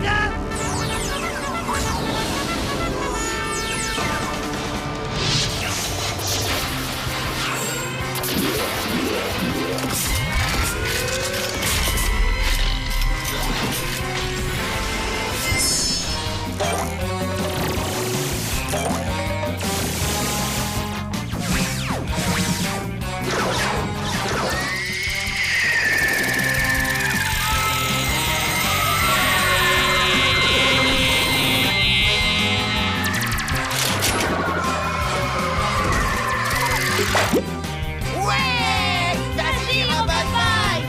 D: Ouais! Vas-y, Robot Boy!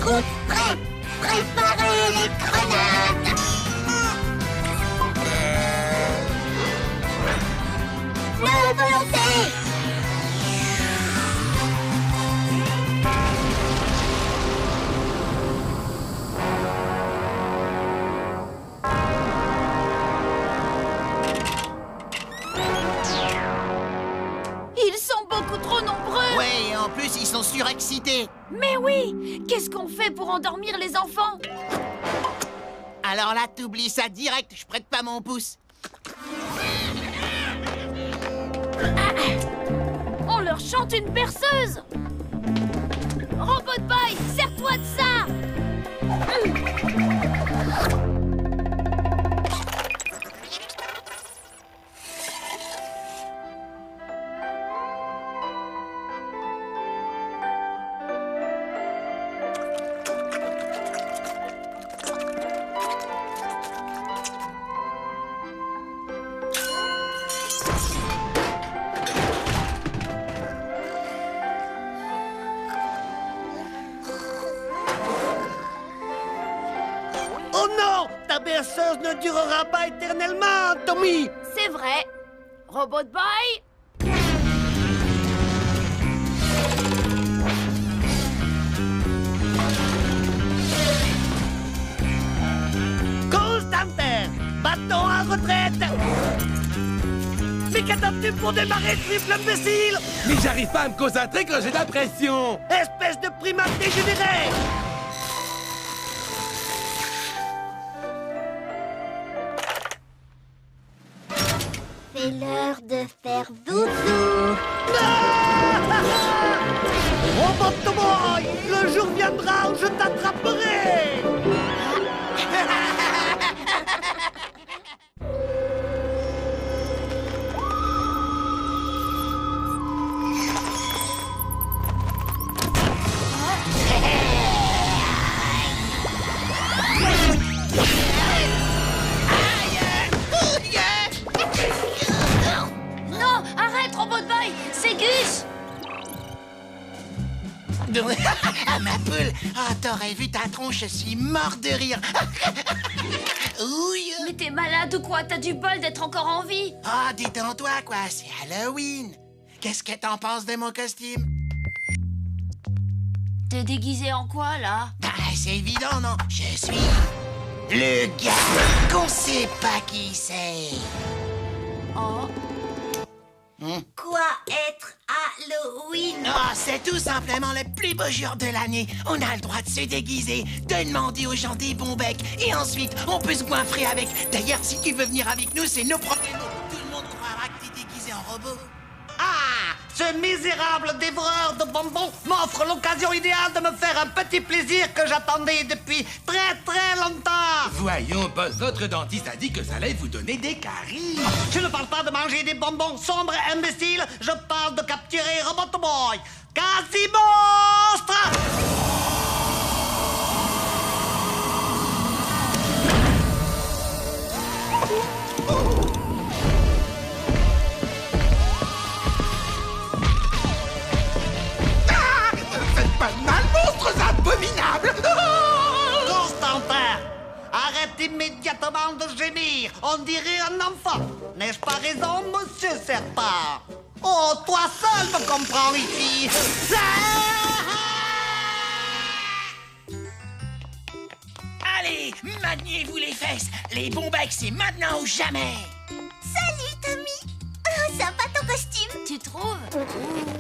H: Coup prêt! Préparez les grenades! La volonté!
C: Ils sont beaucoup trop nombreux.
D: Ouais, et en plus, ils sont surexcités.
C: Mais oui, qu'est-ce qu'on fait pour endormir les enfants?
D: Alors là, t'oublies ça direct, je prête pas mon pouce.
C: On leur chante une berceuse. Robot Boy, sers-toi de ça.
F: Oh non! Ta berceuse ne durera pas éternellement, Tommy!
C: C'est vrai. Robot Boy.
F: Constantin! Bâton en retraite! Mais qu'attends-tu pour démarrer, triple imbécile?
O: Mais j'arrive pas à me concentrer quand j'ai de la pression.
F: Espèce de primate dégénéré!
H: C'est l'heure de faire doudou.
F: Robot Boy! Le jour viendra où je t'attraperai!
C: Non, arrête, Robot Boy. C'est Gus.
D: Ah, ma poule! Ah, t'aurais vu ta tronche, je suis mort de rire! Ouille!
C: Mais t'es malade ou quoi? T'as du bol d'être encore en vie.
D: Ah, détends-toi, quoi, c'est Halloween! Qu'est-ce que t'en penses de mon costume?
C: T'es déguisé en quoi, là?
D: Bah, c'est évident, non? Je suis... le gars qu'on sait pas qui c'est!
C: Oh.
H: Quoi être Halloween?
D: Ah, c'est tout simplement le plus beau jour de l'année. On a le droit de se déguiser, de demander aux gens des bons becs, et ensuite, on peut se goinfrer avec. D'ailleurs, si tu veux venir avec nous, c'est nos problèmes. Tout le monde croira que t'es déguisé en robot.
F: Ah! Ce misérable dévoreur de bonbons m'offre l'occasion idéale de me faire un petit plaisir que j'attendais depuis très très longtemps!
O: Voyons, boss, votre dentiste a dit que ça allait vous donner des caries.
F: Je ne parle pas de manger des bonbons sombres et imbéciles, je parle de capturer Robot Boy! Quasi-monstre!
O: Faites pas de mal, monstres abominables.
F: Constantin! Arrête immédiatement de gémir! On dirait un enfant! N'ai-je pas raison, monsieur Serpent? Oh, toi seul me comprends ici!
D: Allez, maintenez-vous les fesses. Les bons becs, c'est maintenant ou jamais.
H: Salut, Tommy! Oh, sympa ton costume!
C: Tu trouves?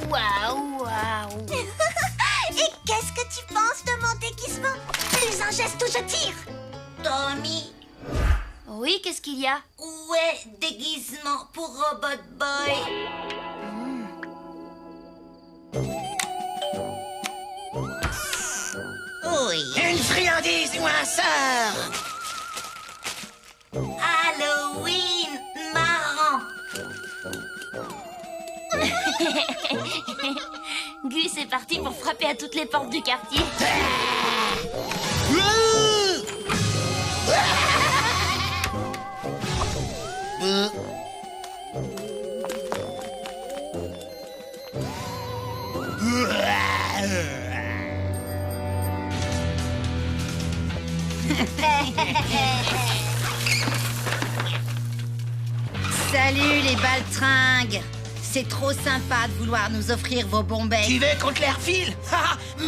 C: Waouh, waouh!
H: Et qu'est-ce que tu penses de mon déguisement? Plus un geste ou je tire! Tommy!
C: Oui, qu'est-ce qu'il y a?
H: Où est déguisement pour Robot Boy?
D: Oui. Une friandise ou un sort.
H: Halloween marrant!
C: Gus est parti pour frapper à toutes les portes du quartier.
E: Salut les baltringues. C'est trop sympa de vouloir nous offrir vos bons becs.
D: Tu veux qu'on te les refile?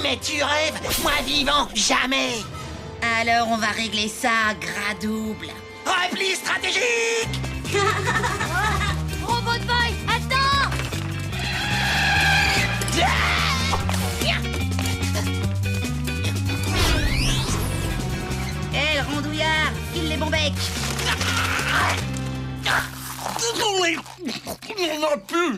D: Mais tu rêves, moi vivant, jamais.
E: Alors on va régler ça gras double.
D: Repli stratégique.
C: Robot Boy, attends!
E: Hé, le rondouillard, file les bons becs.
N: Il n'y en a plus.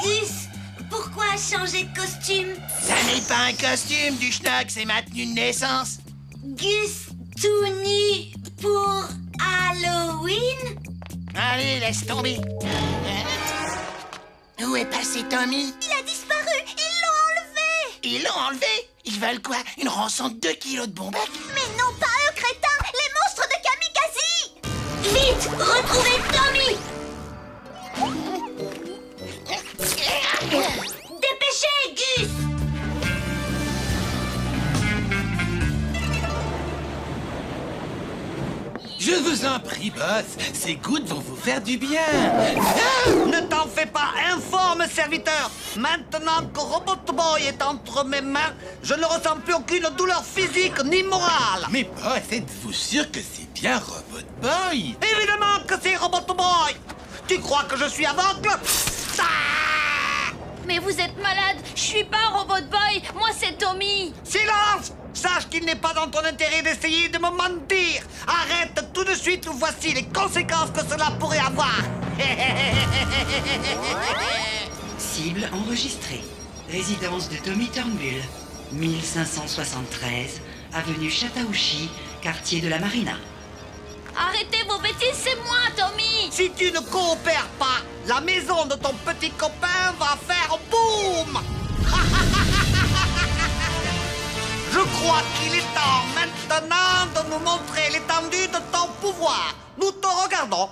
H: Gus, pourquoi changer de costume?
D: Ça n'est pas un costume du schnock, c'est ma tenue de naissance.
H: Gus, tout nu pour Halloween?
D: Allez, laisse tomber. Où est passé Tommy?
H: Il a disparu, ils l'ont enlevé!
D: Ils l'ont enlevé? Ils veulent quoi? Une rançon de 2 kilos de bon bec?
H: Mais non, pas eux, crétins! Les monstres de Kamikaze! Vite, retrouvez Tommy! Dépêchez, Gus!
B: Je vous en prie, boss. Ces gouttes vont vous faire du bien.
F: Ne t'en fais pas, informe serviteur. Maintenant que Robot Boy est entre mes mains, je ne ressens plus aucune douleur physique ni morale.
B: Mais boss, êtes-vous sûr que c'est bien Robot Boy?
F: Évidemment que c'est Robot Boy. Tu crois que je suis aveugle?
C: Mais vous êtes malade! Je suis pas Robot Boy! Moi, c'est Tommy!
F: Silence! Sache qu'il n'est pas dans ton intérêt d'essayer de me mentir. Arrête tout de suite ou voici les conséquences que cela pourrait avoir.
P: Cible enregistrée. Résidence de Tommy Turnbull. 1573, avenue Chattahouchi, quartier de la Marina.
C: Arrêtez vos bêtises, c'est moi, Tommy!
F: Si tu ne coopères pas, la maison de ton petit copain va faire boum. Je crois qu'il est temps maintenant de nous montrer l'étendue de ton pouvoir. Nous te regardons.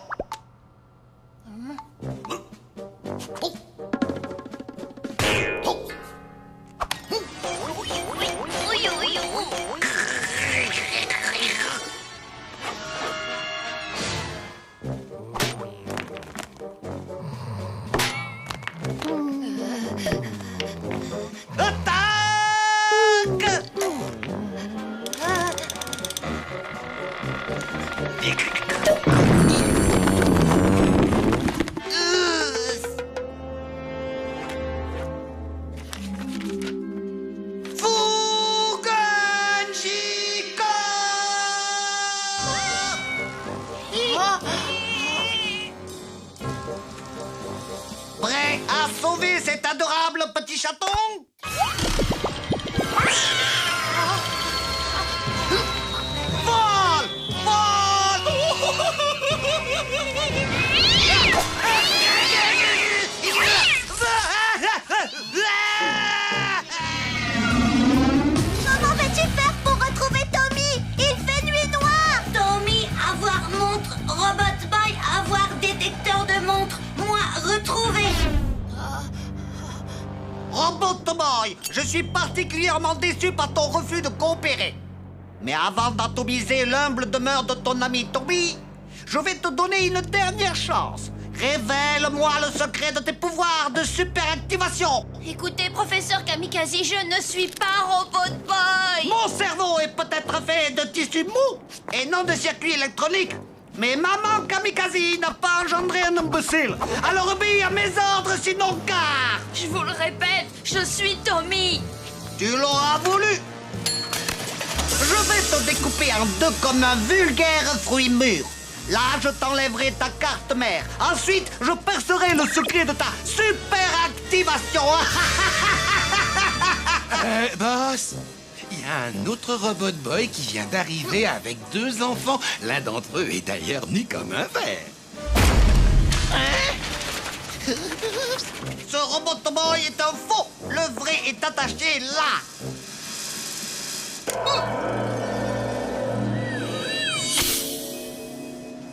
F: Prêt à sauver cet adorable petit chaton? Vole! Vole!
H: Comment vas-tu faire pour retrouver Tommy? Il fait nuit noire! Tommy, avoir montre. Robot Boy, avoir détecteur de montre. Moi, retrouver.
F: Robot Boy, je suis particulièrement déçu par ton refus de coopérer. Mais avant d'atomiser l'humble demeure de ton ami Tommy, je vais te donner une dernière chance. Révèle-moi le secret de tes pouvoirs de superactivation.
C: Écoutez, professeur Kamikaze, je ne suis pas Robot Boy!
F: Mon cerveau est peut-être fait de tissu mou et non de circuits électroniques. Mais maman Kamikaze n'a pas engendré un imbécile. Alors obéis à mes ordres, sinon car...
C: Je vous le répète, je suis Tommy!
F: Tu l'auras voulu. Je vais te découper en deux comme un vulgaire fruit mûr. Là, je t'enlèverai ta carte mère. Ensuite, je percerai le secret de ta super activation.
B: Boss, il y a un autre Robot Boy qui vient d'arriver avec 2 enfants. L'un d'entre eux est d'ailleurs nu comme un verre.
F: Ce Robot Boy est un faux. Le vrai est attaché là.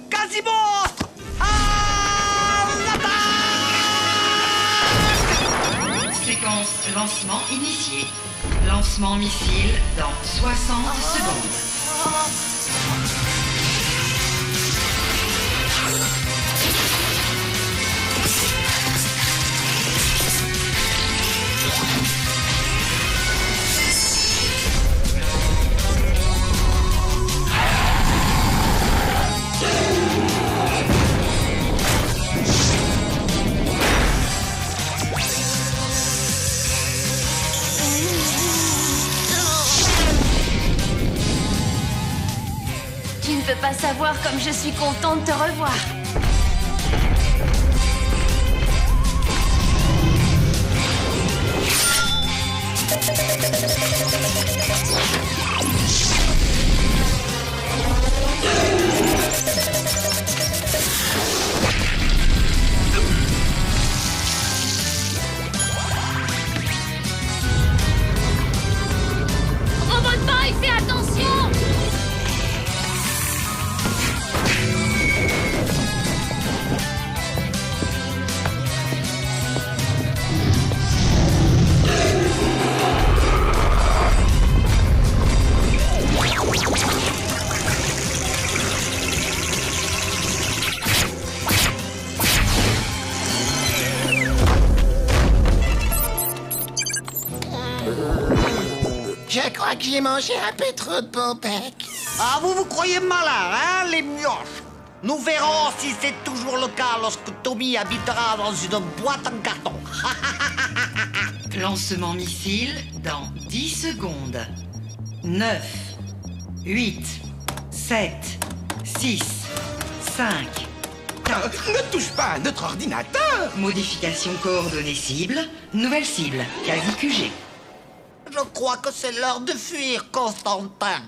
F: Quasimodo!
P: Séquence lancement initiée. Lancement missile dans 60 secondes.
C: Tu ne peux pas savoir comme je suis contente de te revoir. Robot Boy, fais attention!
D: Je crois que j'ai mangé un peu trop de bon bec.
F: Ah, vous croyez malin, hein, les mioches? Nous verrons si c'est toujours le cas lorsque Tommy habitera dans une boîte en carton.
P: Lancement missile dans 10 secondes. 9, 8, 7, 6, 5, 4.
O: Ne touche pas à notre ordinateur!
P: Modification coordonnée cible. Nouvelle cible. Quasi QG.
F: Je crois que c'est l'heure de fuir, Constantin.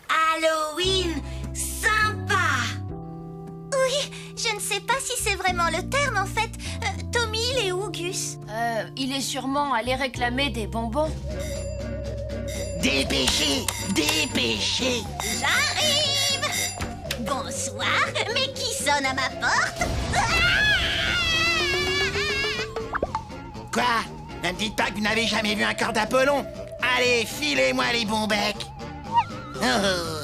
H: Halloween, sympa. Oui, je ne sais pas si c'est vraiment le terme en fait. Tommy, il est où, Gus?
C: Il est sûrement allé réclamer des bonbons.
D: Dépêchez, dépêchez.
H: J'arrive. Bonsoir, mais qui sonne à ma porte?
D: Quoi? Ne me dites pas que vous n'avez jamais vu un corps d'Apollon. Allez, filez-moi les bons becs. Oh.